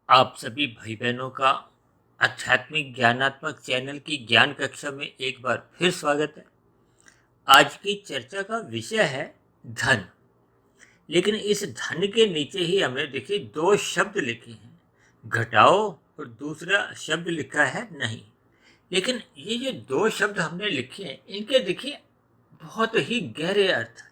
आप सभी भाई बहनों का आध्यात्मिक ज्ञानात्मक चैनल की ज्ञान कक्षा में एक बार फिर स्वागत है। आज की चर्चा का विषय है धन। लेकिन इस धन के नीचे ही हमने देखिए दो शब्द लिखे हैं, घटाओ और दूसरा शब्द लिखा है नहीं। लेकिन ये जो दो शब्द हमने लिखे हैं इनके देखिए बहुत ही गहरे अर्थ हैं।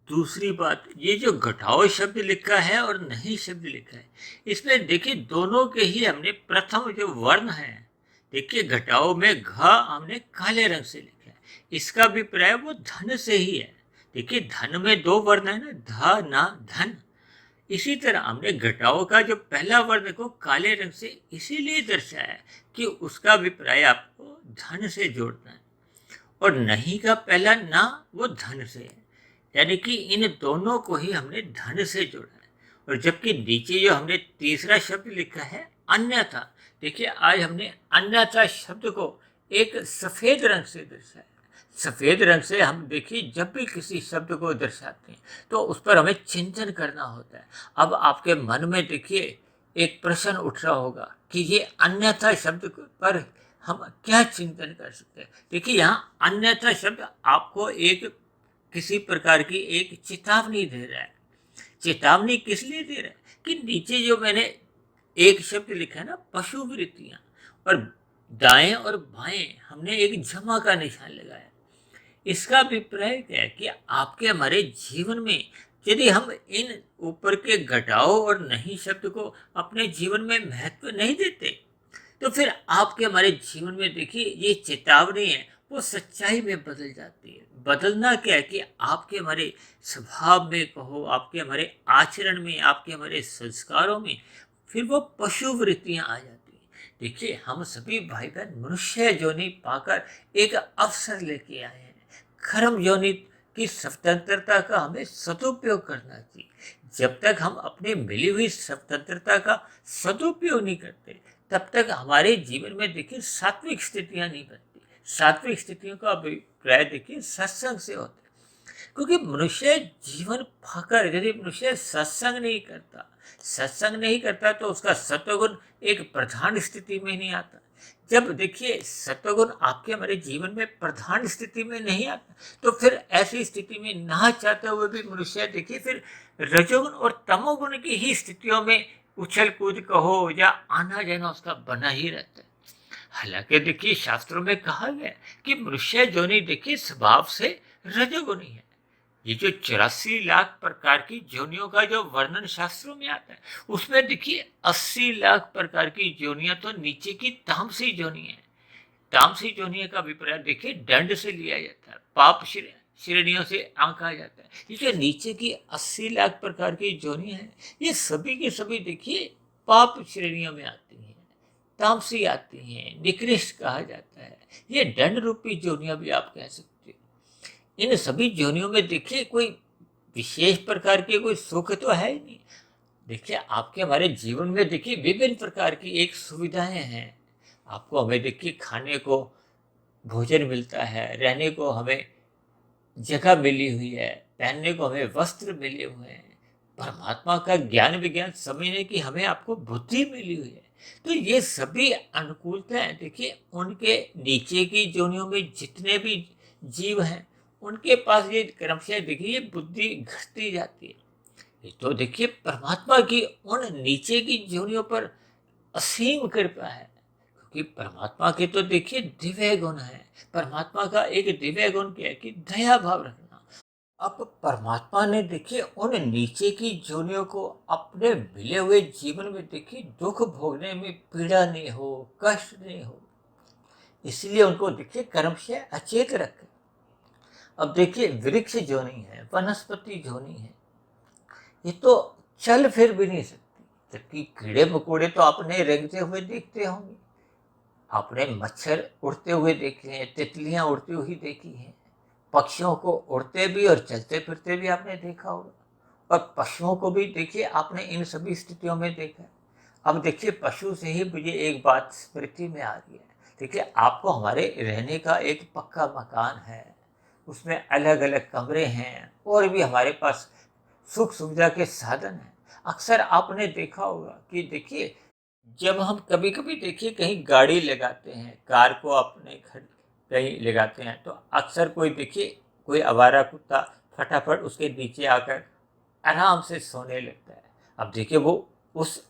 दूसरी बात, ये जो घटाओ शब्द लिखा है और नहीं शब्द लिखा है, इसमें देखिए दोनों के ही हमने प्रथम जो वर्ण है, देखिए घटाओ में घ हमने काले रंग से लिखा है, इसका अभिप्राय वो धन से ही है। देखिए धन में दो वर्ण है ना, ध ना धन। इसी तरह हमने घटाओ का जो पहला वर्ण को काले रंग से इसीलिए दर्शाया है कि उसका अभिप्राय आपको धन से जोड़ना है, और नहीं का पहला ना वो धन से है, यानी कि इन दोनों को ही हमने धन से जोड़ा है। और जबकि नीचे जो हमने तीसरा शब्द लिखा है अन्यथा, देखिए आज हमने अन्यथा शब्द को एक सफेद रंग से दर्शाया। सफेद रंग से हम देखिए जब भी किसी शब्द को दर्शाते हैं तो उस पर हमें चिंतन करना होता है। अब आपके मन में देखिए एक प्रश्न उठ रहा होगा कि ये अन्यथा शब्द पर हम क्या चिंतन कर सकते हैं। देखिए यहाँ अन्यथा शब्द आपको एक किसी प्रकार की एक चेतावनी दे रहा है। चेतावनी किस लिए दे रहा है कि नीचे जो मैंने एक शब्द लिखा है ना, पशु वृत्तियां, और दाएं और बाएं हमने एक जमा का निशान लगाया। इसका अभिप्राय क्या है कि आपके हमारे जीवन में यदि हम इन ऊपर के घटाओ और नहीं शब्द को अपने जीवन में महत्व नहीं देते तो फिर आपके हमारे जीवन में देखिए ये चेतावनी है वो सच्चाई में बदल जाती है। बदलना क्या है कि आपके हमारे स्वभाव में कहो, आपके हमारे आचरण में, आपके हमारे संस्कारों में फिर वो पशु वृत्तियां आ जाती हैं। देखिए हम सभी भाई बहन मनुष्य योनि पाकर एक अवसर लेके आए हैं। कर्म योनि की स्वतंत्रता का हमें सदुपयोग करना चाहिए। जब तक हम अपनी मिली हुई स्वतंत्रता का सदुपयोग नहीं करते तब तक हमारे जीवन में देखिए सात्विक स्थितियां नहीं बनती। सात्विक स्थितियों का अभिप्राय देखिए सत्संग से होता है, क्योंकि मनुष्य जीवन पाकर यदि मनुष्य सत्संग नहीं करता तो उसका सत्वगुण एक प्रधान स्थिति में नहीं आता। जब देखिए सत्वगुण आपके हमारे जीवन में प्रधान स्थिति में नहीं आता तो फिर ऐसी स्थिति में ना चाहते हुए भी मनुष्य देखिए फिर रजोगुण और तमोगुण की ही स्थितियों में उछल कूद कहो या आना जाना उसका बना ही रहता है। हालांकि देखिए शास्त्रों में कहा गया कि मनुष्य योनि देखिए स्वभाव से रजोगुणी है। ये जो 84 लाख प्रकार की योनियों का जो वर्णन शास्त्रों में आता है उसमें देखिए 80 लाख प्रकार की योनियां तो नीचे की तामसी योनि है। तामसी योनियों का अभिप्राय देखिए दंड से लिया जाता है, पाप श्रेणियों से आंका जाता है। ये जो नीचे की 80 लाख प्रकार की योनियां हैं ये सभी की सभी देखिए पाप श्रेणियों में आती हैं, तामसी आती हैं, निकृष्ट कहा जाता है। ये दंड रूपी योनियां भी आप कह सकते हो। इन सभी योनियों में देखिए कोई विशेष प्रकार के कोई सुख तो है ही नहीं। देखिए आपके हमारे जीवन में देखिए विभिन्न प्रकार की एक सुविधाएं हैं। आपको हमें देखिए खाने को भोजन मिलता है, रहने को हमें जगह मिली हुई है, पहनने को हमें वस्त्र मिले हुए हैं, परमात्मा का ज्ञान विज्ञान समझने की हमें आपको बुद्धि मिली हुई है। तो ये सभी अनुकूलताएं देखिए उनके नीचे की जोनियों में जितने भी जीव हैं उनके पास ये क्रमशः देखिए ये बुद्धि घटती जाती है। ये तो देखिए परमात्मा की उन नीचे की जोनियों पर असीम कृपा है, क्योंकि परमात्मा के तो देखिए दिव्य गुण है। परमात्मा का एक दिव्य गुण क्या है कि दया भाव रखना। अब परमात्मा ने देखिए उन नीचे की जोनियों को अपने मिले हुए जीवन में देखिए दुख भोगने में पीड़ा नहीं हो, कष्ट नहीं हो, इसलिए उनको देखिए कर्म से अचेत रखे। अब देखिए वृक्ष जोनी है, वनस्पति जोनी है, ये तो चल फिर भी नहीं सकती, जबकि कीड़े मकोड़े तो आपने रेंगते हुए देखते होंगे। आपने मच्छर उड़ते हुए देखे हैं, तितलियां उड़ती हुई देखी हैं, पक्षियों को उड़ते भी और चलते फिरते भी आपने देखा होगा, और पशुओं को भी देखिए आपने इन सभी स्थितियों में देखा है। अब देखिए पशु से ही मुझे एक बात स्मृति में आ रही है। देखिए आपको हमारे रहने का एक पक्का मकान है, उसमें अलग अलग कमरे हैं और भी हमारे पास सुख सुविधा के साधन हैं। अक्सर आपने देखा होगा कि देखिए जब हम कभी कभी देखिए कहीं गाड़ी लगाते हैं, कार को अपने घर कहीं लगाते हैं, तो अक्सर कोई देखिए कोई आवारा कुत्ता फटाफट उसके नीचे आकर आराम से सोने लगता है। अब देखिए वो उस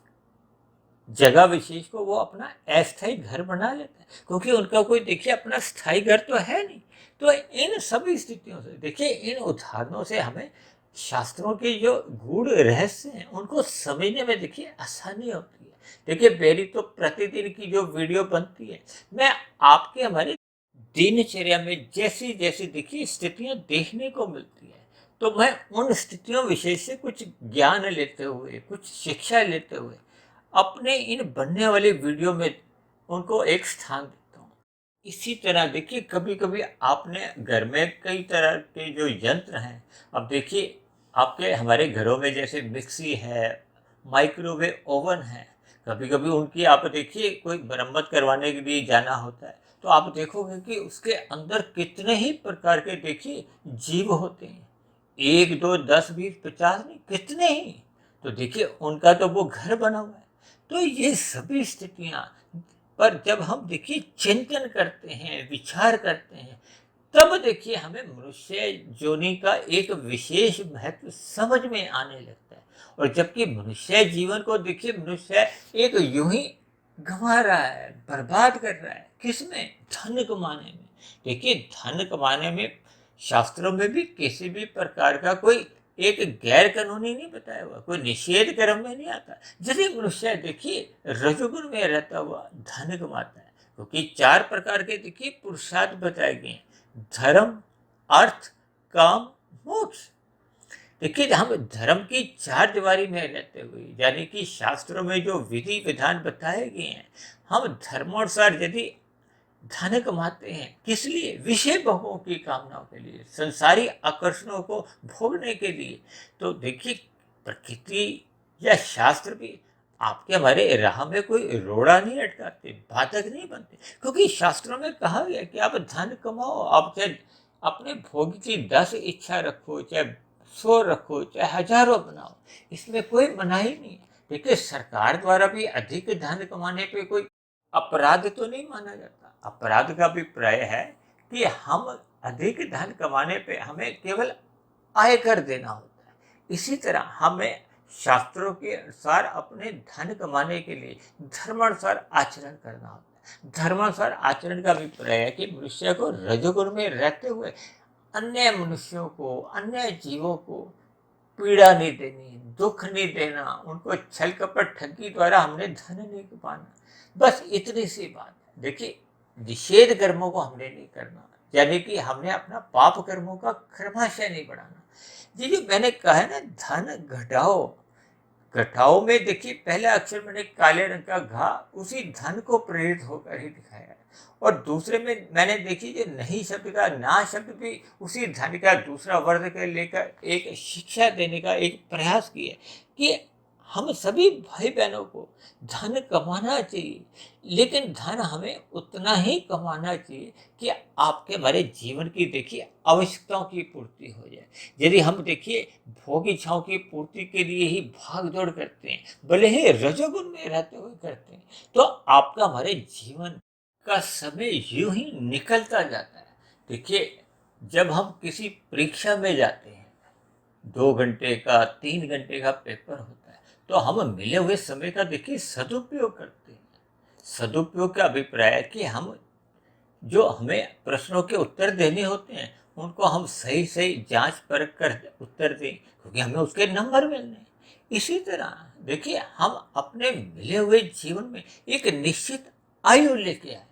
जगह विशेष को वो अपना अस्थायी घर बना लेता है, क्योंकि उनका कोई देखिए अपना स्थायी घर तो है नहीं। तो इन सभी स्थितियों से देखिए, इन उदाहरणों से हमें शास्त्रों के जो गूढ़ रहस्य हैं उनको समझने में देखिए आसानी होती है। देखिए मेरी तो प्रतिदिन की जो वीडियो बनती है, मैं आपके हमारे दिनचर्या में जैसी जैसी देखिए स्थितियां देखने को मिलती है, तो मैं उन स्थितियों विशेष से कुछ ज्ञान लेते हुए, कुछ शिक्षा लेते हुए अपने इन बनने वाले वीडियो में उनको एक स्थान देता हूँ। इसी तरह देखिए कभी कभी आपने घर में कई तरह के जो यंत्र हैं, अब देखिए आपके हमारे घरों में जैसे मिक्सी है, माइक्रोवेव ओवन है, कभी कभी उनकी आप देखिए कोई मरम्मत करवाने के लिए जाना होता है, तो आप देखोगे कि उसके अंदर कितने ही प्रकार के देखिए जीव होते हैं। एक दो 10 20 50 नहीं, कितने ही। तो देखिए उनका तो वो घर बना हुआ है। तो ये सभी स्थितियां पर जब हम देखिए चिंतन करते हैं, विचार करते हैं, तब देखिए हमें मनुष्य जोनि का एक विशेष महत्व समझ में आने लगता है। और जबकि मनुष्य जीवन को देखिए मनुष्य एक यूं ही गंवा रहा है, बर्बाद कर रहा है, किसमें? धन कमाने में। देखिए धन कमाने में शास्त्रों में भी किसी भी प्रकार का कोई एक गैर कानूनी नहीं बताया हुआ, कोई निषेध कर्म में नहीं आता। यदि मनुष्य देखिए रजोगुण में रहता हुआ धन कमाता है, क्योंकि 4 प्रकार के देखिए पुरुषार्थ बताए गए हैं: धर्म, अर्थ, काम, मोक्ष। देखिए हम धर्म की 4 दीवारी में रहते हुए, यानी कि शास्त्रों में जो विधि विधान बताए गए हैं, हम धर्मानुसार यदि धन कमाते हैं, किस लिए? विषय भोगों की कामनाओं के लिए, संसारी आकर्षणों को भोगने के लिए। तो देखिए प्रकृति या शास्त्र भी आपके हमारे राह में कोई रोड़ा नहीं अटकाते, बाधक नहीं बनते, क्योंकि शास्त्रों में कहा गया कि आप धन कमाओ, आप चाहे अपने भोग की 10 इच्छा रखो, चाहे 100 रखो, चाहे हजारों बनाओ, इसमें कोई मनाही नहीं है। देखिए सरकार द्वारा भी अधिक धन कमाने पे कोई अपराध तो नहीं माना जाता। अपराध का अभिप्राय है कि हम अधिक धन कमाने पे हमें केवल आयकर देना होता है। इसी तरह हमें शास्त्रों के अनुसार अपने धन कमाने के लिए धर्मानुसार आचरण करना होता है। धर्मानुसार आचरण का अभिप्राय है कि मनुष्य को रजोगुण में रहते हुए अन्य मनुष्यों को, अन्य जीवों को पीड़ा नहीं देनी, दुख नहीं देना, उनको छल कपट ठगी द्वारा हमने धन नहीं कमाना। बस इतनी सी बात है। देखिए निषेध कर्मों को हमने नहीं करना, यानी कि हमने अपना पाप कर्मों का क्रमशः नहीं बढ़ाना। ये जो मैंने कहा है ना, धन घटाओ, घटाओ में देखिए पहला अक्षर मैंने काले रंग का घा उसी धन को प्रेरित होकर ही दिखाया है। और दूसरे में मैंने देखी जो नहीं शब्द का ना शब्द भी उसी धन का दूसरा वर्ग के लेकर एक शिक्षा देने का एक प्रयास किया कि हम सभी भाई बहनों को धन कमाना चाहिए, लेकिन धन हमें उतना ही कमाना चाहिए कि आपके हमारे जीवन की देखिए आवश्यकताओं की पूर्ति हो जाए। यदि हम देखिए भोग इच्छाओं की पूर्ति के लिए ही भाग दौड़ करते हैं, भले ही रजोगुण में रहते हुए करते हैं, तो आपका हमारे जीवन का समय यूं ही निकलता जाता है। देखिए जब हम किसी परीक्षा में जाते हैं, 2 घंटे का 3 घंटे का पेपर होता है, तो हम मिले हुए समय का देखिए सदुपयोग करते हैं। सदुपयोग का अभिप्राय है कि हम जो हमें प्रश्नों के उत्तर देने होते हैं उनको हम सही सही जांच परख कर उत्तर दें, क्योंकि हमें उसके नंबर मिलने हैं। इसी तरह देखिए हम अपने मिले हुए जीवन में एक निश्चित आयु लेके आए।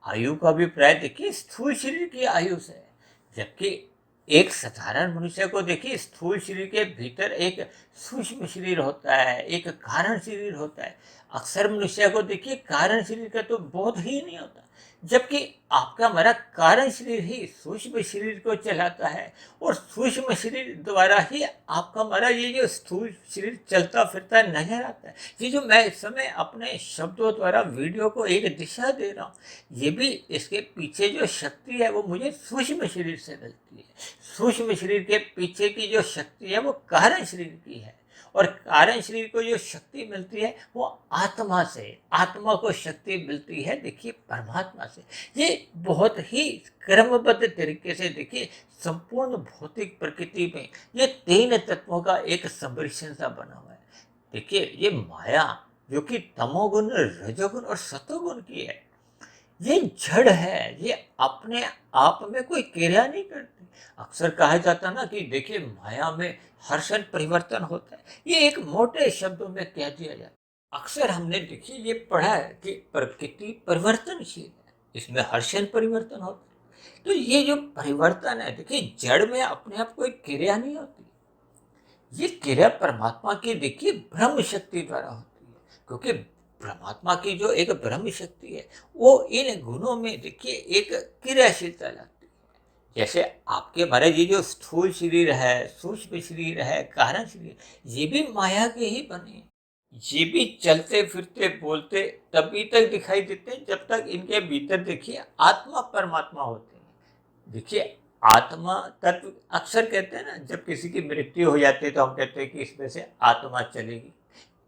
आयु का अभिप्राय देखिए स्थूल शरीर की आयु से है, जबकि एक साधारण मनुष्य को देखिए स्थूल शरीर के भीतर एक सूक्ष्म शरीर होता है, एक कारण शरीर होता है। अक्सर मनुष्य को देखिए कारण शरीर का तो बोध ही नहीं होता, जबकि आपका हमारा कारण शरीर ही सूक्ष्म शरीर को चलाता है, और सूक्ष्म शरीर द्वारा ही आपका हमारा ये जो स्थूल शरीर चलता फिरता नजर आता है। ये जो मैं इस समय अपने शब्दों द्वारा वीडियो को एक दिशा दे रहा हूँ, ये भी इसके पीछे जो शक्ति है वो मुझे सूक्ष्म शरीर से मिलती है। सूक्ष्म शरीर के पीछे की जो शक्ति है वो कारण शरीर की है, और कारण शरीर को जो शक्ति मिलती है वो आत्मा से, आत्मा को शक्ति मिलती है देखिए परमात्मा से। ये बहुत ही क्रमबद्ध तरीके से देखिए संपूर्ण भौतिक प्रकृति में ये तीन तत्वों का एक सम्मिश्रण सा बना हुआ है। देखिए ये माया जो कि तमोगुण, रजोगुण और सतोगुण की है, ये जड़ है, ये अपने आप में कोई क्रिया नहीं करती। अक्सर कहा जाता ना कि देखिए माया में हर्षण परिवर्तन होता है, ये एक मोटे शब्दों में कह दिया जाता है। अक्सर हमने देखिए ये पढ़ा है कि प्रकृति परिवर्तनशील है, इसमें हर्षण परिवर्तन होता है। तो ये जो परिवर्तन है देखिए जड़ में अपने आप कोई क्रिया नहीं होती, ये क्रिया परमात्मा की देखिए ब्रह्म शक्ति द्वारा होती है। क्योंकि परमात्मा की जो एक ब्रह्म शक्ति है वो इन गुणों में देखिए एक क्रियाशीलता लाती है। जैसे आपके हमारे ये जो स्थूल शरीर है, सूक्ष्म शरीर है, कारण शरीर, ये भी माया के ही बने हैं। ये भी चलते फिरते बोलते तभी तक दिखाई देते हैं जब तक इनके भीतर देखिए आत्मा परमात्मा होते हैं। देखिए आत्मा तत्व अक्सर कहते हैं ना, जब किसी की मृत्यु हो जाती है तो हम कहते हैं कि इसमें से आत्मा चलेगी।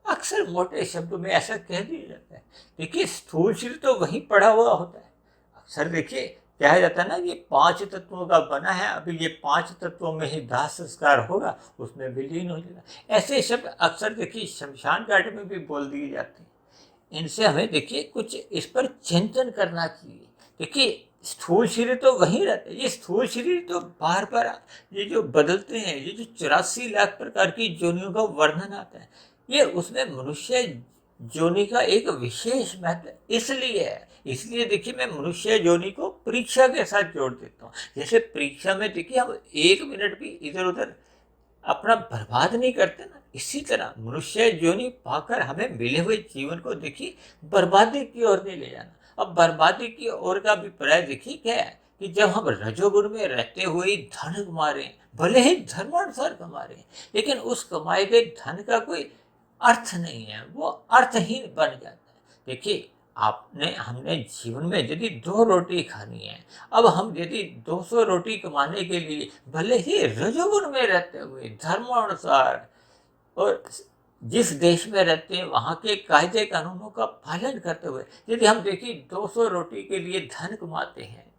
अक्सर मोटे शब्दों में ऐसा कह दिया जाता है। देखिए स्थूल शरीर तो वहीं पड़ा हुआ होता है। अक्सर देखिए कहा जाता है ना ये 5 तत्वों का बना है, अभी ये 5 तत्वों में ही दाह संस्कार होगा, उसमें विलीन हो जाएगा। ऐसे शब्द अक्सर देखिए शमशान घाट में भी बोल दिए जाते हैं। इनसे हमें देखिए कुछ इस पर चिंतन करना चाहिए। देखिए स्थूल शरीर तो वहीं रहते हैं, ये स्थूल शरीर तो बार बार ये जो बदलते हैं, ये जो 84 लाख प्रकार की योनियों का वर्णन आता है, ये उसमें मनुष्य योनि का एक विशेष महत्व इसलिए है। इसलिए देखिए मैं मनुष्य योनि को परीक्षा के साथ जोड़ देता हूँ। जैसे परीक्षा में देखिए हम 1 मिनट भी इधर उधर अपना बर्बाद नहीं करते ना, इसी तरह मनुष्य योनि पाकर हमें मिले हुए जीवन को देखिए बर्बादी की ओर नहीं ले जाना। अब बर्बादी की ओर का अभिप्राय देखिए क्या है कि जब हम रजोगुण में रहते हुए धन कमा रहे हैं, भले ही धर्मानुसार कमा रहे हैं, लेकिन उस कमाए गए धन का कोई अर्थ नहीं है, वो अर्थहीन बन जाता है। देखिए आपने हमने जीवन में यदि 2 रोटी खानी है, अब हम यदि 200 रोटी कमाने के लिए भले ही रजोगुण में रहते हुए धर्मानुसार और जिस देश में रहते हैं वहाँ के कायदे कानूनों का पालन करते हुए यदि हम देखिए 200 रोटी के लिए धन कमाते हैं,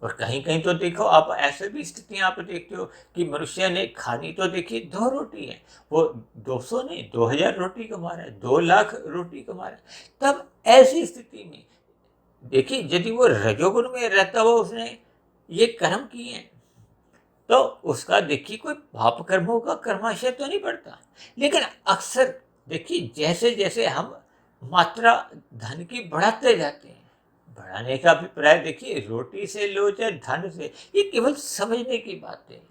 और कहीं कहीं तो देखो आप ऐसे भी स्थितियां आप देखते हो कि मनुष्य ने खानी तो देखिए 2 रोटी है, वो 200 नहीं 2000 रोटी कमा रहा है, 2 लाख रोटी कमा रहा है। तब ऐसी स्थिति में देखिए यदि वो रजोगुण में रहता हुआ उसने ये कर्म किए हैं तो उसका देखिए कोई पाप कर्मों का कर्माशय तो नहीं पड़ता। लेकिन अक्सर देखिए जैसे जैसे हम मात्रा धन की बढ़ाते जाते हैं, बढ़ाने का अभिप्राय देखिए रोटी से लो चाहे धन से, ये केवल समझने की बात है।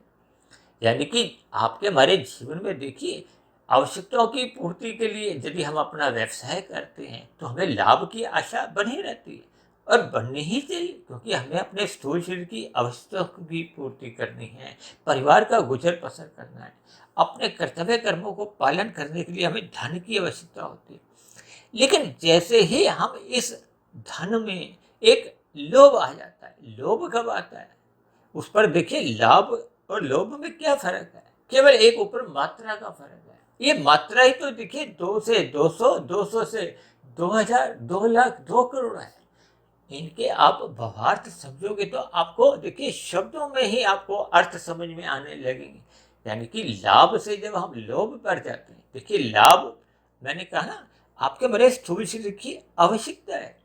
यानी कि आपके हमारे जीवन में देखिए आवश्यकताओं की पूर्ति के लिए यदि हम अपना व्यवसाय करते हैं तो हमें लाभ की आशा बनी रहती है, और बननी ही चाहिए, क्योंकि हमें अपने स्थूल शरीर की आवश्यकताओं की पूर्ति करनी है, परिवार का गुजर बसर करना है, अपने कर्तव्य कर्मों को पालन करने के लिए हमें धन की आवश्यकता होती है। लेकिन जैसे ही हम इस धन में एक लोभ आ जाता है, लोभ कब आता है, उस पर देखिए लाभ और लोभ में क्या फर्क है, केवल एक ऊपर मात्रा का फर्क है। ये मात्रा ही तो देखिए 2 से 200, 200 से 2000, 2 लाख, 2 करोड़ है। इनके आप भावार्थ समझोगे तो आपको देखिए शब्दों में ही आपको अर्थ समझ में आने लगेंगे। यानी कि लाभ से जब हम लोभ पर जाते हैं, देखिए लाभ मैंने कहा ना आपके मेरे स्थूल शरीर की आवश्यकता है,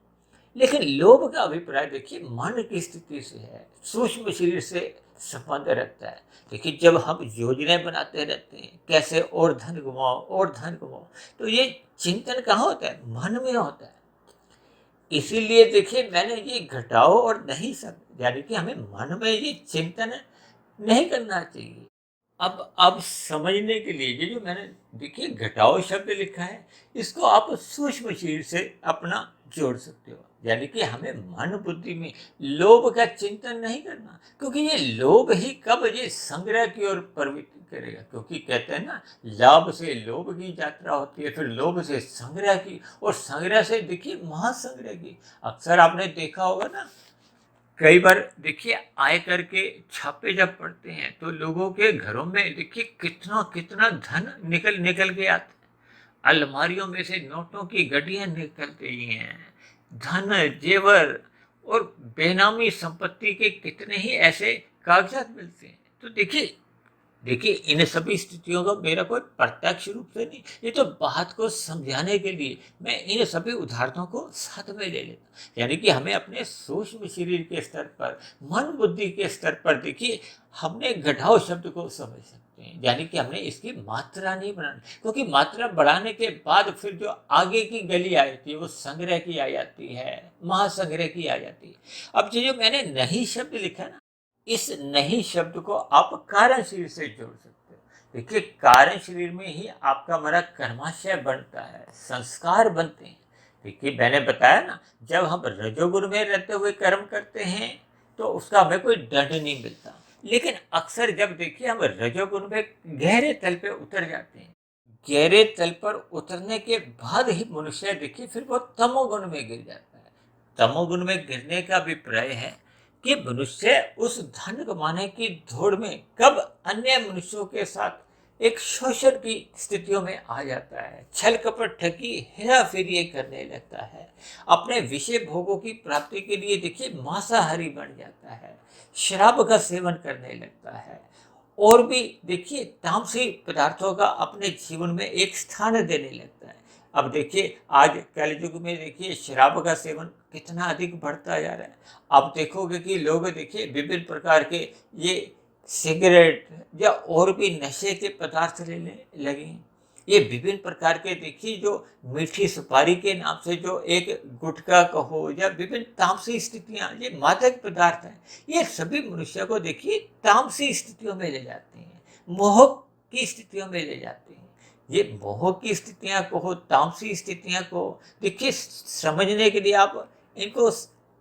लेकिन लोभ का अभिप्राय देखिए मन की स्थिति से है, सूक्ष्म शरीर से संबंध रखता है। देखिए जब हम योजनाएं बनाते रहते हैं कैसे और धन कमाओ और धन कमाओ, तो ये चिंतन कहाँ होता है, मन में होता है। इसीलिए देखिए मैंने ये घटाओ और नहीं सब, यानी कि हमें मन में ये चिंतन नहीं करना चाहिए। अब समझने के लिए ये जो मैंने देखिए घटाओ शब्द लिखा है, इसको आप सूक्ष्म शरीर से अपना जोड़ सकते हो। यानी कि हमें मन बुद्धि में लोभ का चिंतन नहीं करना, क्योंकि ये लोभ ही कब ये संग्रह की ओर प्रवृत्ति करेगा। क्योंकि कहते हैं ना लाभ से लोभ की यात्रा होती है, फिर लोभ से संग्रह की, और संग्रह से देखिए महासंग्रह की। अक्सर आपने देखा होगा ना कई बार देखिए आयकर के छापे जब पड़ते हैं तो लोगों के घरों में देखिए कितना कितना धन निकल निकल के आता है। अलमारियों में से नोटों की गड्डियां निकल रही हैं। धन, जेवर और बेनामी संपत्ति के कितने ही ऐसे कागजात मिलते हैं। तो देखिए देखिए इन सभी स्थितियों का मेरा कोई प्रत्यक्ष रूप से नहीं, ये तो बात को समझाने के लिए मैं इन सभी उदाहरणों को साथ में ले लेता। यानी कि हमें अपने सूक्ष्म शरीर के स्तर पर, मन बुद्धि के स्तर पर देखिए हमने घटाओ शब्द को समझ सकते हैं। यानी कि हमने इसकी मात्रा नहीं बनानी, क्योंकि मात्रा बढ़ाने के बाद फिर जो आगे की गली आ जाती है वो संग्रह की आ जाती है, महासंग्रह की आ जाती है। अब जो मैंने नहीं शब्द लिखा ना, इस नहीं शब्द को आप कारण शरीर से जोड़ सकते हो। देखिए कारण शरीर में ही आपका हमारा कर्माशय बनता है, संस्कार बनते हैं। देखिए मैंने बताया ना, जब हम रजोगुण में रहते हुए कर्म करते हैं तो उसका हमें कोई दंड नहीं मिलता। लेकिन अक्सर जब देखिए हम रजोगुण में गहरे तल पे उतर जाते हैं, गहरे तल पर उतरने के बाद ही मनुष्य देखिए फिर वो तमोगुण में गिर जाता है। तमोगुण में गिरने का अभिप्राय है कि मनुष्य उस धन कमाने की दौड़ में कब अन्य मनुष्यों के साथ एक शोषण की स्थितियों में आ जाता है, छल कपट ठगी हेरा फेरी करने लगता है, अपने विषय भोगों की प्राप्ति के लिए देखिए मांसाहारी बन जाता है, शराब का सेवन करने लगता है और भी देखिए तामसिक पदार्थों का अपने जीवन में एक स्थान देने लगता है। अब देखिए आज कलयुग में देखिए शराब का सेवन कितना अधिक बढ़ता जा रहा है। आप देखोगे कि लोग देखिए विभिन्न प्रकार के ये सिगरेट या और भी नशे के पदार्थ लेने लगे हैं। ये विभिन्न प्रकार के देखिए जो मीठी सुपारी के नाम से जो एक गुटखा कहो या विभिन्न तामसी स्थितियाँ, ये मादक पदार्थ हैं, ये सभी मनुष्य को देखिए तामसी स्थितियों में ले जाते हैं, मोह की स्थितियों में ले जाते हैं। ये मोह की स्थितियाँ को, तामसी स्थितियाँ को देखिए समझने के लिए आप इनको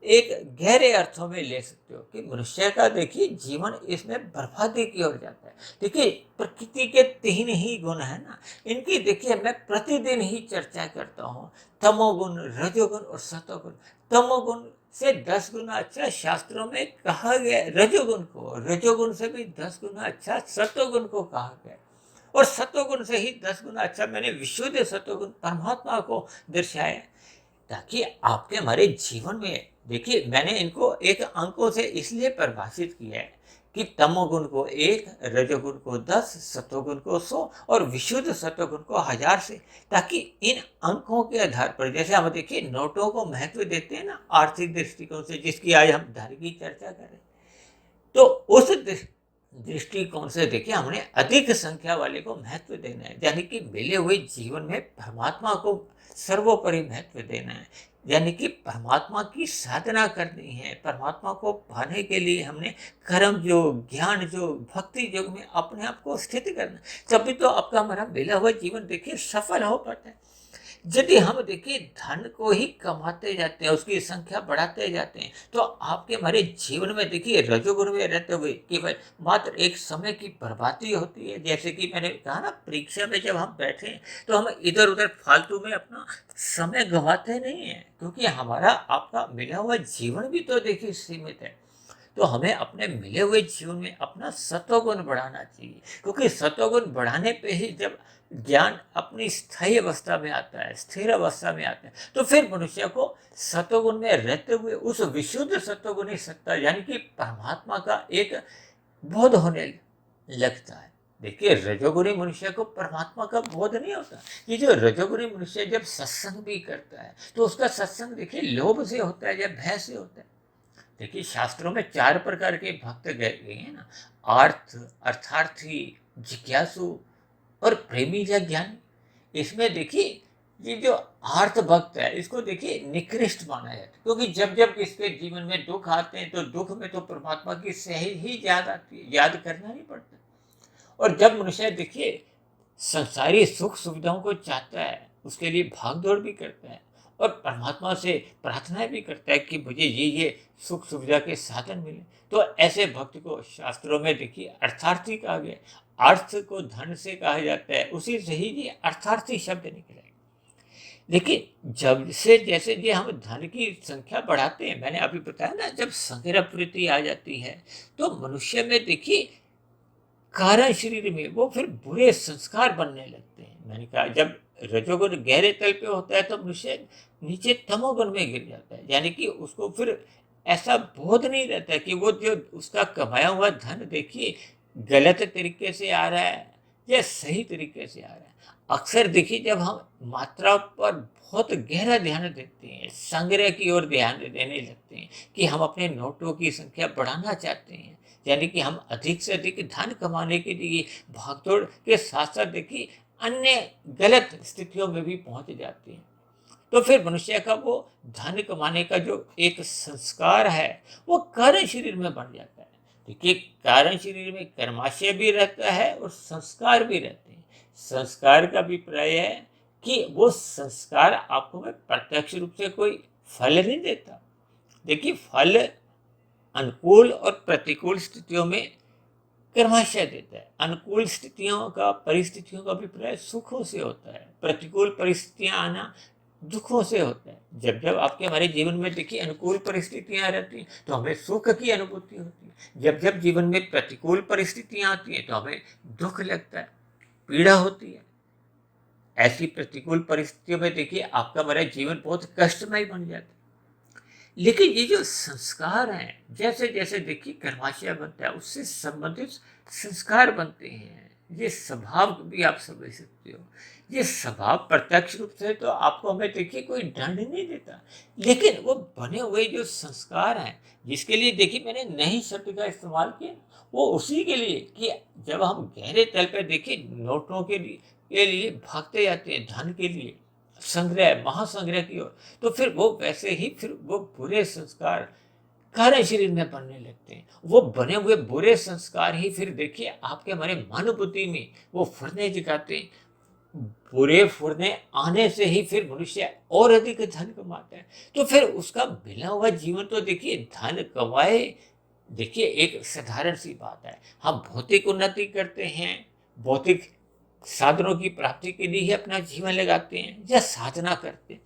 एक गहरे अर्थों में ले सकते हो कि मनुष्य का देखिए जीवन इसमें बर्बादी की ओर जाता है। देखिए प्रकृति के 3 ही गुण है ना, इनकी देखिए मैं प्रतिदिन ही चर्चा करता हूँ, तमोगुण, रजोगुण और सतोगुण। तमोगुण से 10 गुना अच्छा शास्त्रों में कहा गया रजोगुण को, रजोगुण से भी 10 गुना अच्छा सतोगुण को कहा गया और सतोगुण से ही 10 गुना अच्छा मैंने विशुद्ध सतोगुण परमात्मा को दर्शाया, ताकि आपके हमारे जीवन में देखिए मैंने इनको एक अंकों से इसलिए परिभाषित किया है कि तमोगुण को 1, रजोगुण को 10, सतोगुण को 100 और विशुद्ध सतोगुण को 1000 से, ताकि इन अंकों के आधार पर जैसे हम देखिए नोटों को महत्व देते हैं ना आर्थिक दृष्टिकोण से, जिसकी आज हम धन की चर्चा कर रहे हैं, तो उस दृष्टिकोण से देखिए हमने अधिक संख्या वाले को महत्व देना है। यानी कि मिले हुए जीवन में परमात्मा को सर्वोपरि महत्व देना है, यानी कि परमात्मा की साधना करनी है। परमात्मा को पाने के लिए हमने कर्म योग, ज्ञान योग, भक्ति योग में अपने आप को स्थित करना, तभी तो आपका हमारा मिला हुआ जीवन देखिए सफल हो पाता है। यदि हम देखिए धन को ही कमाते जाते हैं, उसकी संख्या बढ़ाते जाते हैं, तो आपके हमारे जीवन में देखिए रजोगुण में रहते हुए केवल मात्र एक समय की बर्बादी होती है। जैसे कि मैंने कहा ना, परीक्षा में जब हम बैठे तो हम इधर उधर फालतू में अपना समय गंवाते नहीं हैं, क्योंकि हमारा आपका मिला हुआ जीवन भी तो देखिए सीमित है। तो हमें अपने मिले हुए जीवन में अपना सत्वगुण बढ़ाना चाहिए, क्योंकि सत्वगुण बढ़ाने पे ही जब ज्ञान अपनी स्थायी अवस्था में आता है, स्थिर अवस्था में आता है, तो फिर मनुष्य को सत्वगुण में रहते हुए उस विशुद्ध सत्वगुणी सत्ता यानी कि परमात्मा का एक बोध होने लगता है। देखिए रजोगुणी मनुष्य को परमात्मा का बोध नहीं होता। ये जो रजोगुणी मनुष्य जब सत्संग भी करता है तो उसका सत्संग देखिए लोभ से होता है या भय से होता है। देखिए शास्त्रों में 4 प्रकार के भक्त गए हैं ना, आर्थ, अर्थार्थी, जिज्ञासु और प्रेमी या ज्ञानी। इसमें देखिए ये जो आर्थ भक्त है इसको देखिए निकृष्ट माना जाता है, क्योंकि जब जब इसके जीवन में दुख आते हैं तो दुख में तो परमात्मा की सही ही याद आती है, याद करना नहीं पड़ता। और जब मनुष्य देखिए संसारी सुख सुविधाओं को चाहता है, उसके लिए भाग दौड़ भी करता है और परमात्मा से प्रार्थना भी करता है कि मुझे ये सुख सुविधा के साधन मिले, तो ऐसे भक्त को शास्त्रों में देखिए अर्थार्थी कहा गया। अर्थ को धन से कहा जाता है, उसी से ही ये अर्थार्थी शब्द निकला है। लेकिन जब से जैसे ये हम धन की संख्या बढ़ाते हैं, मैंने अभी बताया ना, जब संग्रह वृत्ति आ जाती है तो मनुष्य में देखिए कारण शरीर में वो फिर बुरे संस्कार बनने लगते हैं। मैंने कहा जब रजोगुण गहरे तल पे होता है तो मनुष्य नीचे तमोगुण में गिर जाता है, यानी कि उसको फिर ऐसा बोध नहीं रहता कि वो जो उसका कमाया हुआ धन देखिए गलत तरीके से आ रहा है या सही तरीके से आ रहा है। अक्सर देखिए जब हम मात्रा पर बहुत गहरा ध्यान देते हैं, संग्रह की ओर ध्यान देने लगते हैं कि हम अपने नोटों की संख्या बढ़ाना चाहते हैं, यानी कि हम अधिक से अधिक धन कमाने के लिए भागदौड़ के साथ साथ देखिए अन्य गलत स्थितियों में भी पहुंच जाते हैं। तो फिर मनुष्य का वो धन कमाने का जो एक संस्कार है वो कारण शरीर में बन जाता है। देखिए कारण शरीर में कर्माशय भी रहता है और संस्कार भी रहते हैं। संस्कार का अभिप्राय है कि वो संस्कार आपको में प्रत्यक्ष रूप से कोई फल नहीं देता। देखिए फल अनुकूल और प्रतिकूल स्थितियों में कर्माशय देता है। अनुकूल स्थितियों का परिस्थितियों का अभिप्राय सुखों से होता है, प्रतिकूल परिस्थितियां आना दुखों से होता है। जब जब आपके हमारे जीवन में देखिए अनुकूल परिस्थितियां रहती हैं तो हमें सुख की अनुभूति होती है। जब जब जीवन में प्रतिकूल परिस्थितियां आती हैं तो हमें दुख लगता है, पीड़ा होती है। ऐसी प्रतिकूल परिस्थितियों में देखिए आपका हमारा जीवन बहुत कष्टमय बन जाता है। लेकिन ये जो संस्कार हैं, जैसे जैसे देखिए कर्माशय बनता है उससे संबंधित संस्कार बनते हैं। ये स्वभाव भी आप समझ सकते हो। ये स्वभाव प्रत्यक्ष रूप से तो आपको हमें देखिए कोई दंड नहीं देता, लेकिन वो बने हुए जो संस्कार हैं जिसके लिए देखिए मैंने नहीं शब्द का इस्तेमाल किया, वो उसी के लिए कि जब हम गहरे तल पर देखिए नोटों के लिए भागते जाते हैं, धन के लिए संग्रह महासंग्रह की ओर, तो फिर वो वैसे ही फिर वो बुरे संस्कार कार्य शरीर में बनने लगते हैं। वो बने हुए बुरे संस्कार ही फिर देखिए आपके हमारे मन बुद्धि में वो फुरने जगाते हैं। बुरे फुरने आने से ही फिर मनुष्य और अधिक धन कमाता है। तो फिर उसका मिला हुआ जीवन तो देखिए धन कमाए, देखिए एक साधारण सी बात है, हम भौतिक उन्नति करते हैं, भौतिक साधनों की प्राप्ति के लिए ही अपना जीवन लगाते हैं या साधना करते हैं।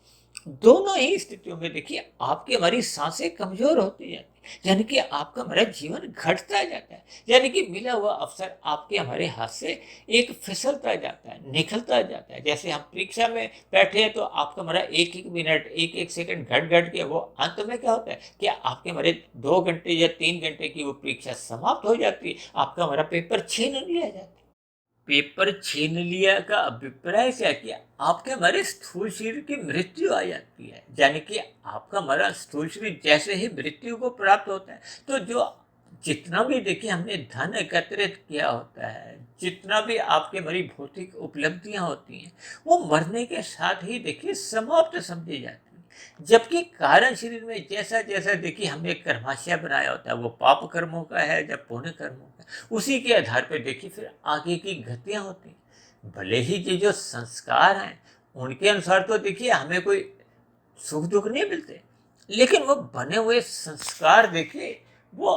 दोनों ही स्थितियों में देखिए आपकी हमारी सांसें कमजोर होती जाती है, यानी कि आपका हमारा जीवन घटता जाता है, यानी कि मिला हुआ अवसर आपके हमारे हाथ से एक फिसलता जाता है, निकलता जाता है। जैसे हम परीक्षा में बैठे हैं तो आपका हमारा एक एक मिनट एक एक सेकंड घट घट के वो अंत में क्या होता है कि आपके हमारे 2 घंटे या 3 घंटे की वो परीक्षा समाप्त हो जाती है, आपका हमारा पेपर छीन लिया जाता है। पेपर छीन लिया का अभिप्राय क्या कि आपके हमारे स्थूल शरीर की मृत्यु आ जाती है, यानी कि आपका हमारा स्थूल शरीर जैसे ही मृत्यु को प्राप्त होता है तो जो जितना भी देखिए हमने धन एकत्रित किया होता है, जितना भी आपके हमारी भौतिक उपलब्धियां होती हैं, वो मरने के साथ ही देखिए समाप्त समझी जाती है। जबकि कारण शरीर में जैसा जैसा देखिए हमने कर्माशय बनाया होता है वो पाप कर्मों का है या पुण्य कर्मों का, उसी के आधार पर देखिए फिर आगे की गतियां होती हैं। भले ही ये जो संस्कार हैं उनके अनुसार तो देखिए हमें कोई सुख दुख नहीं मिलते, लेकिन वो बने हुए संस्कार देखिए वो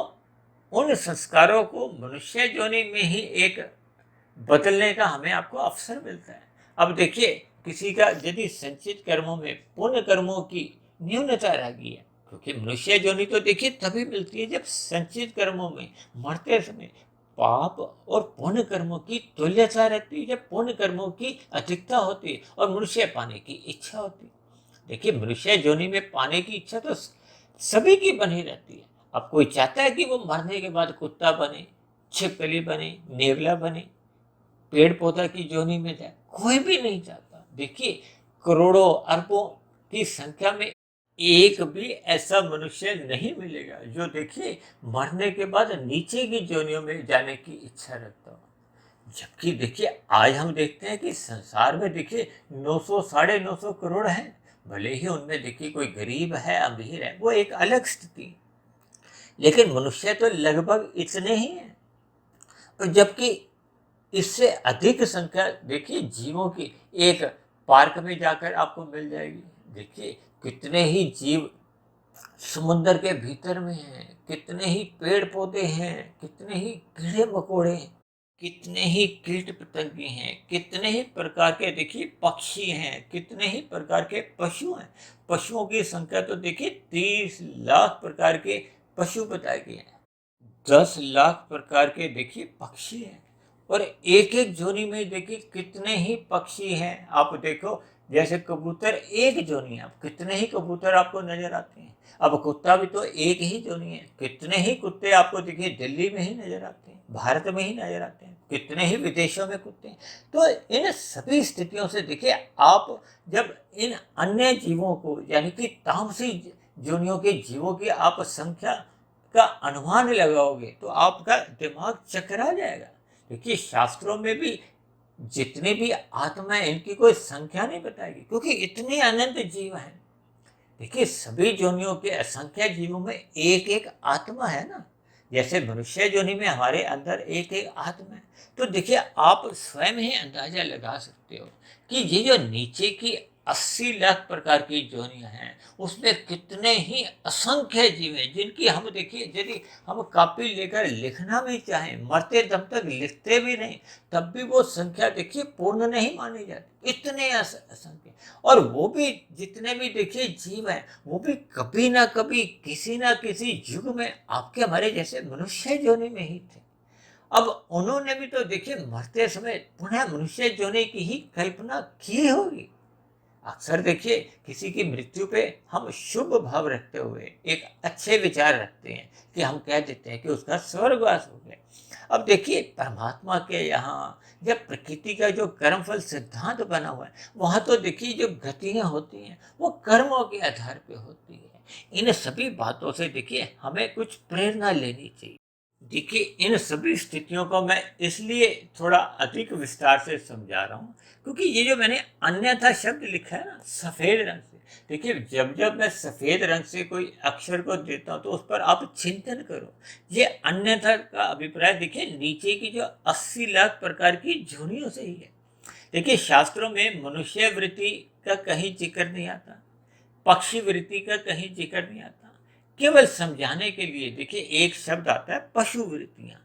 उन संस्कारों को मनुष्य योनि में ही एक बदलने का हमें आपको अवसर मिलता है। अब देखिए किसी का यदि संचित कर्मों में पुण्य कर्मों की न्यूनता रह गई है, क्योंकि मनुष्य योनि तो देखिए तभी मिलती है जब संचित कर्मों में मरते समय पाप और पुण्य कर्मों की तुल्यता रहती है, जब पुण्य कर्मों की अधिकता होती है और मनुष्य पाने की इच्छा होती है। देखिए मनुष्य योनि में पाने की इच्छा तो सभी की बनी रहती है। अब कोई चाहता है कि वो मरने के बाद कुत्ता बने, छिपकली बने, नेवला बने, पेड़ पौधा की जोनी में जाए? कोई भी नहीं चाहता। देखिए करोड़ों अरबों की संख्या में एक भी ऐसा मनुष्य नहीं मिलेगा जो देखिए मरने के बाद नीचे की जोनियों में जाने की इच्छा रखता हो। जबकि देखिए आज हम देखते हैं कि संसार में देखिए 900 साढ़े 900 करोड़ हैं। भले ही उनमें देखिए कोई गरीब है अमीर है, वो एक अलग स्थिति है, लेकिन मनुष्य तो लगभग इतने ही हैं। और जबकि इससे अधिक संख्या देखिए जीवों की एक पार्क में जाकर आपको मिल जाएगी। देखिए कितने ही जीव समुद्र के भीतर में हैं, कितने ही पेड़ पौधे हैं, कितने ही कीड़े मकोड़े हैं। कितने ही कीट पतंगे हैं, कितने ही प्रकार के देखिए पक्षी हैं, कितने ही प्रकार के पशु हैं। पशुओं की संख्या तो देखिए 30 लाख प्रकार के पशु बताए गए हैं। 10 लाख प्रकार के देखिए पक्षी हैं और एक एक जोनी में देखिए कितने ही पक्षी हैं। आप देखो जैसे कबूतर एक जोनी है, अब कितने ही कबूतर आपको नजर आते हैं। अब कुत्ता भी तो एक ही जोनी है, कितने ही कुत्ते आपको देखिए दिल्ली में ही नजर आते हैं, भारत में ही नजर आते हैं, कितने ही विदेशों में कुत्ते हैं। तो इन सभी स्थितियों से देखिए आप जब इन अन्य जीवों को यानी कि तामसी जोनियों के जीवों की आप संख्या का अनुमान लगाओगे तो आपका दिमाग चकरा जाएगा। देखिए शास्त्रों में भी जितने भी आत्मा है इनकी कोई संख्या नहीं बताएगी, क्योंकि इतने अनंत जीव हैं। देखिए सभी जोनियों के असंख्य जीवों में एक एक आत्मा है ना। जैसे मनुष्य जोनि में हमारे अंदर एक एक आत्मा है। तो देखिए आप स्वयं ही अंदाजा लगा सकते हो कि ये जो नीचे की 80 लाख प्रकार की जोनियां हैं उसमें कितने ही असंख्य जीव हैं, जिनकी हम देखिए यदि हम कॉपी लेकर लिखना भी चाहें, मरते दम तक लिखते भी नहीं तब भी वो संख्या देखिए पूर्ण नहीं मानी जाती, इतने असंख्य। और वो भी जितने भी देखिए जीव हैं वो भी कभी ना कभी किसी ना किसी युग में आपके हमारे जैसे मनुष्य योनि में ही थे। अब उन्होंने भी तो देखिए मरते समय पुनः मनुष्य योनि की ही कल्पना की होगी। अक्सर देखिए किसी की मृत्यु पे हम शुभ भाव रखते हुए एक अच्छे विचार रखते हैं कि हम कह देते हैं कि उसका स्वर्गवास हो गया। अब देखिए परमात्मा के यहाँ जब प्रकृति का जो कर्मफल सिद्धांत बना हुआ है वहाँ तो देखिए जो गतियाँ होती हैं वो कर्मों के आधार पे होती है। इन सभी बातों से देखिए हमें कुछ प्रेरणा लेनी चाहिए। देखिए इन सभी स्थितियों को मैं इसलिए थोड़ा अधिक विस्तार से समझा रहा हूँ क्योंकि ये जो मैंने अन्यथा शब्द लिखा है ना सफेद रंग से, देखिए जब जब मैं सफेद रंग से कोई अक्षर को देता हूँ तो उस पर आप चिंतन करो। ये अन्यथा का अभिप्राय देखिए नीचे की जो 80 लाख प्रकार की ध्वनियों से ही है। देखिए शास्त्रों में मनुष्य वृत्ति का कहीं जिक्र नहीं आता, पक्षी वृत्ति का कहीं जिक्र नहीं आता। केवल समझाने के लिए देखिए एक शब्द आता है पशु वृत्तियां,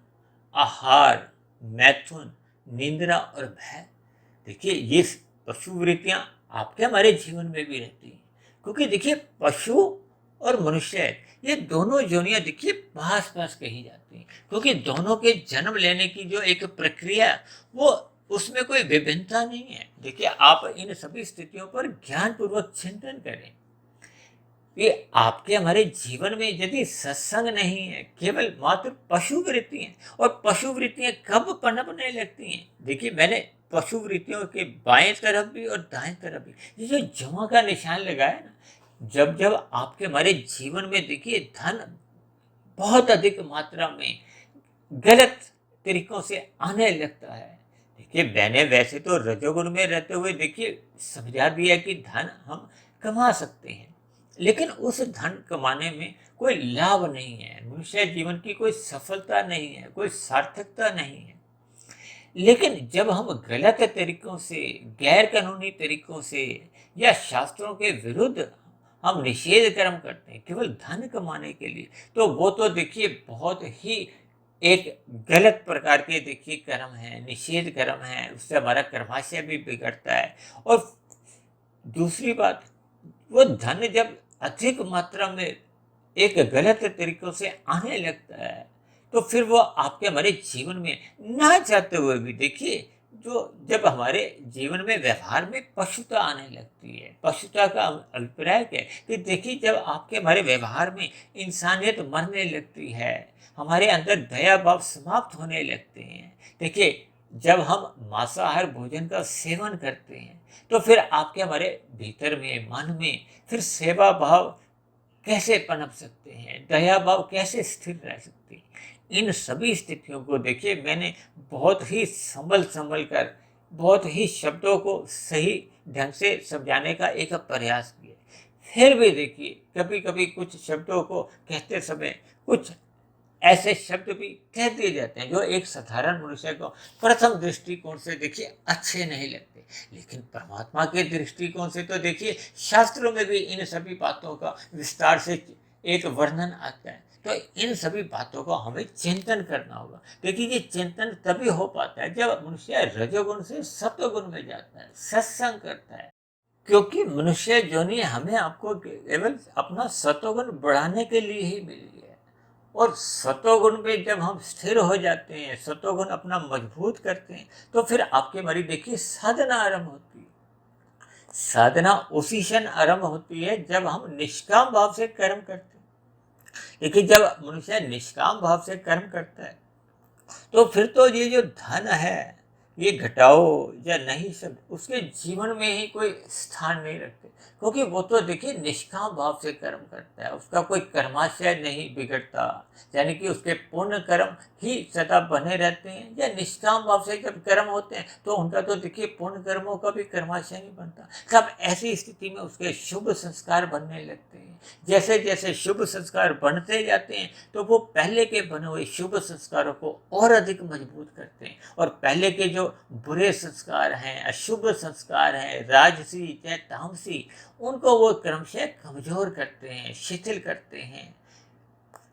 आहार, मैथुन, निंद्रा और भय। देखिए ये पशु वृत्तियां आपके हमारे जीवन में भी रहती हैं, क्योंकि देखिए पशु और मनुष्य ये दोनों योनियां देखिए पास पास कही जाती हैं, क्योंकि दोनों के जन्म लेने की जो एक प्रक्रिया वो उसमें कोई विभिन्नता नहीं है। देखिए आप इन सभी स्थितियों पर ज्ञान पूर्वक चिंतन करें। ये आपके हमारे जीवन में यदि सत्संग नहीं है, केवल मात्र पशु वृत्तियां, और पशु वृत्तियां कब पनपने लगती हैं? देखिए मैंने पशु वृत्तियों के बाएं तरफ भी और दाएं तरफ भी ये जो जमा का निशान लगाया ना, जब जब आपके हमारे जीवन में देखिए धन बहुत अधिक मात्रा में गलत तरीकों से आने लगता है। देखिए मैंने वैसे तो रजोगुण में रहते हुए देखिए समझा दिया कि धन हम कमा सकते हैं, लेकिन उस धन कमाने में कोई लाभ नहीं है, मनुष्य जीवन की कोई सफलता नहीं है, कोई सार्थकता नहीं है। लेकिन जब हम गलत तरीकों से, गैर कानूनी तरीकों से या शास्त्रों के विरुद्ध हम निषेध कर्म करते हैं केवल धन कमाने के लिए, तो वो तो देखिए बहुत ही एक गलत प्रकार के देखिए कर्म है, निषेध कर्म है, उससे हमारा कर्माशय भी बिगड़ता है। और दूसरी बात, वो धन जब अधिक मात्रा में एक गलत तरीकों से आने लगता है तो फिर वो आपके हमारे जीवन में ना चाहते हुए भी देखिए जो जब हमारे जीवन में व्यवहार में पशुता आने लगती है। पशुता का अभिप्राय क्या है कि देखिए जब आपके हमारे व्यवहार में इंसानियत मरने लगती है, हमारे अंदर दया भाव समाप्त होने लगते हैं। देखिए जब हम मांसाहार भोजन का सेवन करते हैं तो फिर आपके हमारे भीतर में, मन में फिर सेवा भाव कैसे पनप सकते हैं, दया भाव कैसे स्थिर रह सकती है? इन सभी स्थितियों को देखिए मैंने बहुत ही संभल संभल कर, बहुत ही शब्दों को सही ढंग से समझाने का एक प्रयास किया। फिर भी देखिए कभी कभी कुछ शब्दों को कहते समय कुछ ऐसे शब्द भी कह दिए जाते हैं जो एक साधारण मनुष्य को प्रथम दृष्टिकोण से देखिए अच्छे नहीं लगते, लेकिन परमात्मा के दृष्टिकोण से तो देखिए शास्त्रों में भी इन सभी बातों का विस्तार से एक वर्णन आता है। तो इन सभी बातों को हमें चिंतन करना होगा। देखिए ये चिंतन तभी हो पाता है जब मनुष्य रजोगुण से सत्वगुण में जाता है, सत्संग करता है। क्योंकि मनुष्य जोनि हमें आपको केवल अपना सत्वगुण बढ़ाने के लिए ही मिली है। और सत्वगुण में जब हम स्थिर हो जाते हैं, सत्वगुण अपना मजबूत करते हैं, तो फिर आपके हमारी देखिए साधना आरंभ होती है। साधना उसी क्षण आरंभ होती है जब हम निष्काम भाव से कर्म करते हैं। देखिए जब मनुष्य निष्काम भाव से कर्म करता है, तो फिर तो ये जो धन है, ये घटाओ या नहीं शब्द उसके जीवन में ही कोई स्थान नहीं रखते। क्योंकि वो तो देखिए निष्काम भाव से कर्म करता है, उसका कोई कर्माशय नहीं बिगड़ता, यानी कि उसके पुण्य कर्म ही सदा बने रहते हैं। या निष्काम भाव से जब कर्म होते हैं तो उनका तो देखिए पुण्य कर्मों का भी कर्माशय नहीं बनता। तब ऐसी स्थिति में उसके शुभ संस्कार बनने लगते हैं। जैसे जैसे शुभ संस्कार बनते जाते हैं तो वो पहले के बने हुए शुभ संस्कारों को और अधिक मजबूत करते हैं, और पहले के जो बुरे संस्कार हैं, अशुभ संस्कार हैं, राजसी चाहे तामसी, उनको वो क्रमशः कमजोर करते हैं, शिथिल करते हैं,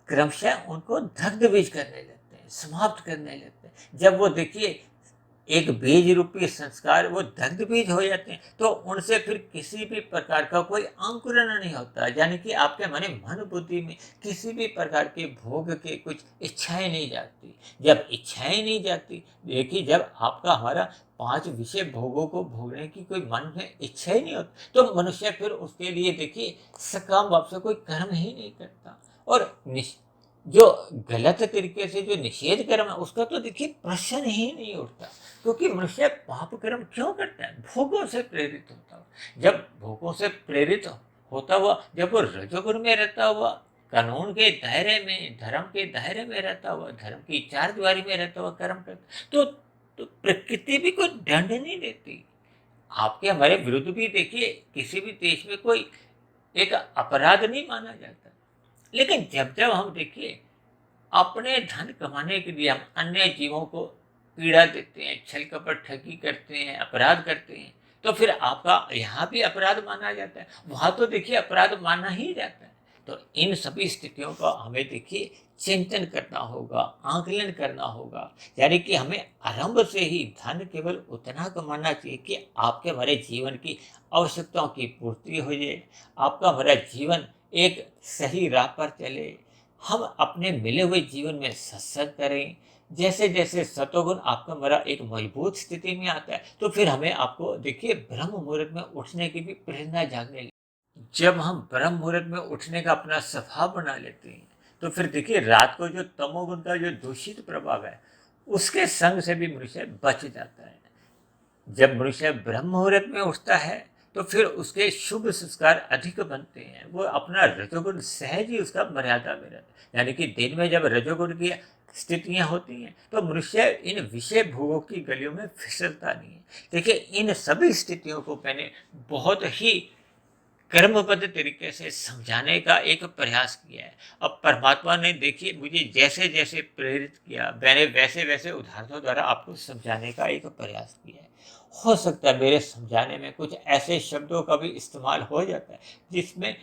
क्रमशः उनको दग्ध बीज करने लगते हैं, समाप्त करने लगते हैं। जब वो देखिए एक बीज रूपी संस्कार वो दग्ध बीज हो जाते हैं, तो उनसे फिर किसी भी प्रकार का कोई अंकुरण नहीं होता। यानी कि आपके माने मन बुद्धि में किसी भी प्रकार के भोग के कुछ इच्छाएं नहीं जागती। जब इच्छाएं नहीं जागती, देखिए जब आपका हमारा 5 विषय भोगों को भोगने की कोई मन में इच्छा ही नहीं होती, तो मनुष्य फिर उसके लिए देखिए सकाम भाव से कोई कर्म ही नहीं करता। और जो गलत तरीके से जो निषेध कर्म है उसका तो देखिए प्रश्न ही नहीं उठता। क्योंकि मनुष्य पाप कर्म क्यों करता है? भोगों से प्रेरित होता हुआ। जब भोगों से प्रेरित होता हुआ, जब वो रजोगुण में रहता हुआ, कानून के दायरे में, धर्म के दायरे में रहता हुआ, धर्म की चारदीवारी में रहता हुआ कर्म करता, तो प्रकृति भी कोई दंड नहीं देती। आपके हमारे विरुद्ध भी देखिए किसी भी देश में कोई एक अपराध नहीं माना जाता। लेकिन जब जब हम देखिए अपने धन कमाने के लिए हम अन्य जीवों को पीड़ा देते हैं, छल कपट ठगी करते हैं, अपराध करते हैं, तो फिर आपका यहाँ भी अपराध माना जाता है, वहाँ तो देखिए अपराध माना ही जाता है। तो इन सभी स्थितियों का हमें देखिए चिंतन करना होगा, आंकलन करना होगा। यानी कि हमें आरंभ से ही धन केवल उतना कमाना चाहिए कि आपके हमारे जीवन की आवश्यकताओं की पूर्ति हो जाए, आपका हमारा जीवन एक सही राह पर चले, हम अपने मिले हुए जीवन में सत्संग करें। जैसे जैसे सतोगुण आपका हमारा एक मजबूत स्थिति में आता है, तो फिर हमें आपको देखिए ब्रह्म मुहूर्त में उठने की भी प्रेरणा जागने लगती है। जब हम ब्रह्म मुहूर्त में उठने का अपना स्वभाव बना लेते हैं, तो फिर देखिए रात को जो तमोगुण का जो दूषित प्रभाव है, उसके संग से भी मनुष्य बच जाता है। जब मनुष्य ब्रह्म मुहूर्त में उठता है, तो फिर उसके शुभ संस्कार अधिक बनते हैं। वो अपना रजोगुण सहज ही उसका मर्यादा में रहता है। यानी कि दिन में जब रजोगुण की स्थितियां होती हैं, तो मनुष्य इन विषय भोगों की गलियों में फिसलता नहीं है। देखिए इन सभी स्थितियों को मैंने बहुत ही कर्मबद्ध तरीके से समझाने का एक प्रयास किया है। अब परमात्मा ने देखिए मुझे जैसे जैसे प्रेरित किया, मैंने वैसे वैसे उदाहरणों द्वारा आपको समझाने का एक प्रयास किया है। हो सकता है मेरे समझाने में कुछ ऐसे शब्दों का भी इस्तेमाल हो जाता है जिसमें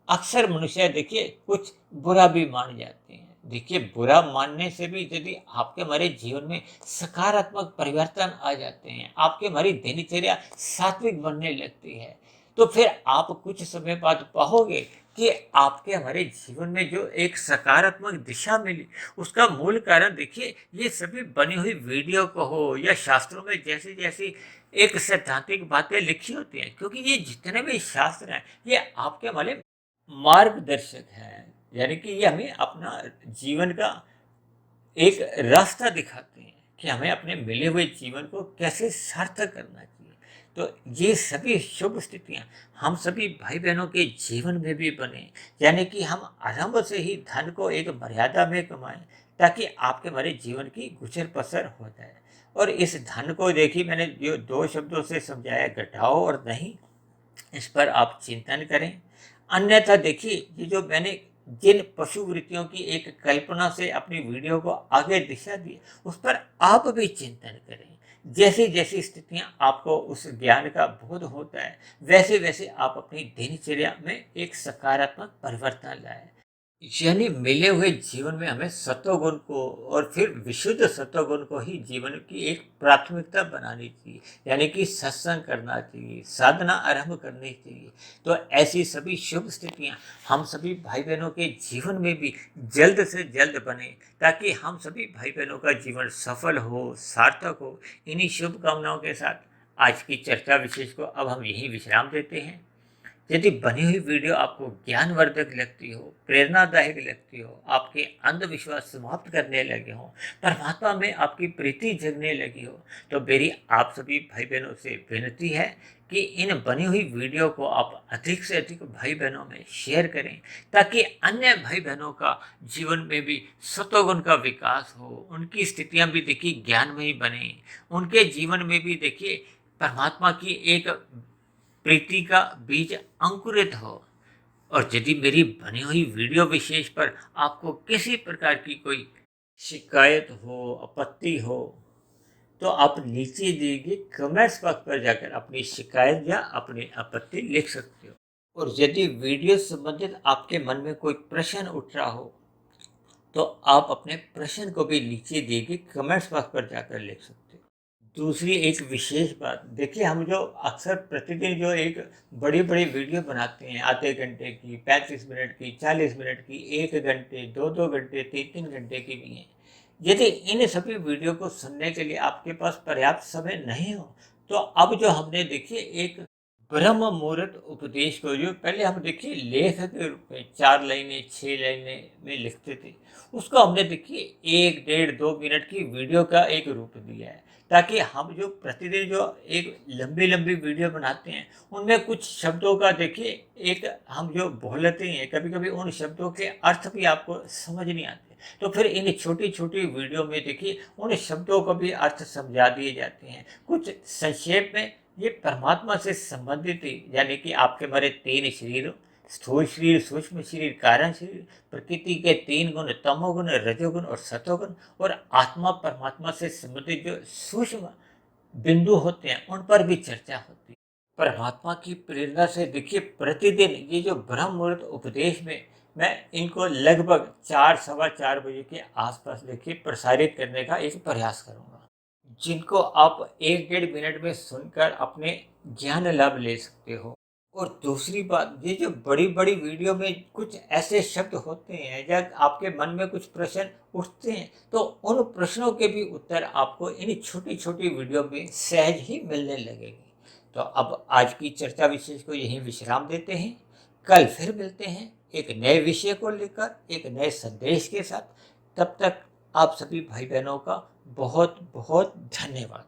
अक्सर मनुष्य देखिए कुछ बुरा भी मान जाते हैं। देखिए बुरा मानने से भी यदि आपके हमारे जीवन में सकारात्मक परिवर्तन आ जाते हैं, आपके हमारी दिनचर्या सात्विक बनने लगती है, तो फिर आप कुछ समय बाद पाओगे कि आपके हमारे जीवन में जो एक सकारात्मक दिशा मिली, उसका मूल कारण देखिए ये सभी बनी हुई वीडियो को हो या शास्त्रों में जैसी जैसी एक सैद्धांतिक बातें लिखी होती हैं। क्योंकि ये जितने भी शास्त्र हैं, ये आपके हमारे मार्गदर्शक हैं। यानी कि ये हमें अपना जीवन का एक रास्ता दिखाते हैं कि हमें अपने मिले हुए जीवन को कैसे सार्थक करना चाहिए। तो ये सभी शुभ स्थितियां हम सभी भाई बहनों के जीवन में भी बने। यानी कि हम आरंभ से ही धन को एक मर्यादा में कमाएं, ताकि आपके हमारे जीवन की गुजर बसर हो जाए। और इस धन को देखिए मैंने जो 2 शब्दों से समझाया, घटाओ और नहीं, इस पर आप चिंतन करें। अन्यथा देखिए ये जो मैंने जिन पशु वृत्तियों की एक कल्पना से अपनी वीडियो को आगे दिशा दी, उस पर आप भी चिंतन करें। जैसी जैसी स्थितियां आपको उस ज्ञान का बोध होता है, वैसे वैसे आप अपनी दिनचर्या में एक सकारात्मक परिवर्तन लाएं। यानी मिले हुए जीवन में हमें सत्वगुण को और फिर विशुद्ध सत्वगुण को ही जीवन की एक प्राथमिकता बनानी चाहिए। यानी कि सत्संग करना चाहिए, साधना आरंभ करनी चाहिए। तो ऐसी सभी शुभ स्थितियां हम सभी भाई बहनों के जीवन में भी जल्द से जल्द बने, ताकि हम सभी भाई बहनों का जीवन सफल हो, सार्थक हो। इन्हीं शुभकामनाओं के साथ आज की चर्चा विशेष को अब हम यहीं विश्राम देते हैं। यदि बनी हुई वीडियो आपको ज्ञानवर्धक लगती हो, प्रेरणादायक लगती हो, आपके अंधविश्वास समाप्त करने लगे हो, परमात्मा में आपकी प्रीति जगने लगी हो, तो मेरी आप सभी भाई बहनों से विनती है कि इन बनी हुई वीडियो को आप अधिक से अधिक भाई बहनों में शेयर करें, ताकि अन्य भाई बहनों का जीवन में भी सत्वगुण का विकास हो, उनकी स्थितियां भी देखिए ज्ञानमयी बने, उनके जीवन में भी देखिए परमात्मा की एक प्रीति का बीज अंकुरित हो। और यदि मेरी बनी हुई वीडियो विशेष पर आपको किसी प्रकार की कोई शिकायत हो, आपत्ति हो, तो आप नीचे दिए गए कमेंट्स बॉक्स पर जाकर अपनी शिकायत या अपनी आपत्ति लिख सकते हो। और यदि वीडियो संबंधित आपके मन में कोई प्रश्न उठ रहा हो, तो आप अपने प्रश्न को भी नीचे दिए गए कमेंट्स बॉक्स पर जाकर लिख सकते हो। दूसरी एक विशेष बात, देखिए हम जो अक्सर प्रतिदिन जो एक बड़ी बड़ी वीडियो बनाते हैं, आधे घंटे की, 35 मिनट की, 40 मिनट की, 1 घंटे, 2 2 घंटे, 3 3 घंटे की भी हैं। यदि इन सभी वीडियो को सुनने के लिए आपके पास पर्याप्त समय नहीं हो, तो अब जो हमने देखिए एक ब्रह्म मुहूर्त उपदेश को, जो पहले हम देखिए लेख के रूप में 4 लाइनें 6 लाइनें में लिखते थे, उसको हमने देखिए 1 1.5 2 मिनट की वीडियो का एक रूप दिया है, ताकि हम जो प्रतिदिन जो एक लंबी लंबी वीडियो बनाते हैं, उनमें कुछ शब्दों का देखिए एक हम जो बोलते हैं, कभी कभी उन शब्दों के अर्थ भी आपको समझ नहीं आते। तो फिर इन छोटी छोटी वीडियो में देखिए उन शब्दों को भी अर्थ समझा दिए जाते हैं। कुछ संक्षेप में ये परमात्मा से संबंधित है, यानी कि आपके हमारे 3 शरीर, स्थूल शरीर, सूक्ष्म शरीर, कारण शरीर, प्रकृति के 3 गुण, तमोगुण, रजोगुण और सतोगुण, और आत्मा परमात्मा से संबंधित जो सूक्ष्म बिंदु होते हैं, उन पर भी चर्चा होती है। परमात्मा की प्रेरणा से देखिए प्रतिदिन ये जो ब्रह्म मुहूर्त उपदेश में मैं इनको लगभग 4 सवा 4 बजे के आसपास देखिए प्रसारित करने का एक प्रयास करूंगा, जिनको आप 1 1.5 मिनट में सुनकर अपने ज्ञान लाभ ले सकते हो। और दूसरी बात, ये जो बड़ी बड़ी वीडियो में कुछ ऐसे शब्द होते हैं, जब आपके मन में कुछ प्रश्न उठते हैं, तो उन प्रश्नों के भी उत्तर आपको इन छोटी छोटी वीडियो में सहज ही मिलने लगेगी। तो अब आज की चर्चा विशेष को यहीं विश्राम देते हैं। कल फिर मिलते हैं एक नए विषय को लेकर, एक नए संदेश के साथ। तब तक आप सभी भाई बहनों का बहुत बहुत धन्यवाद।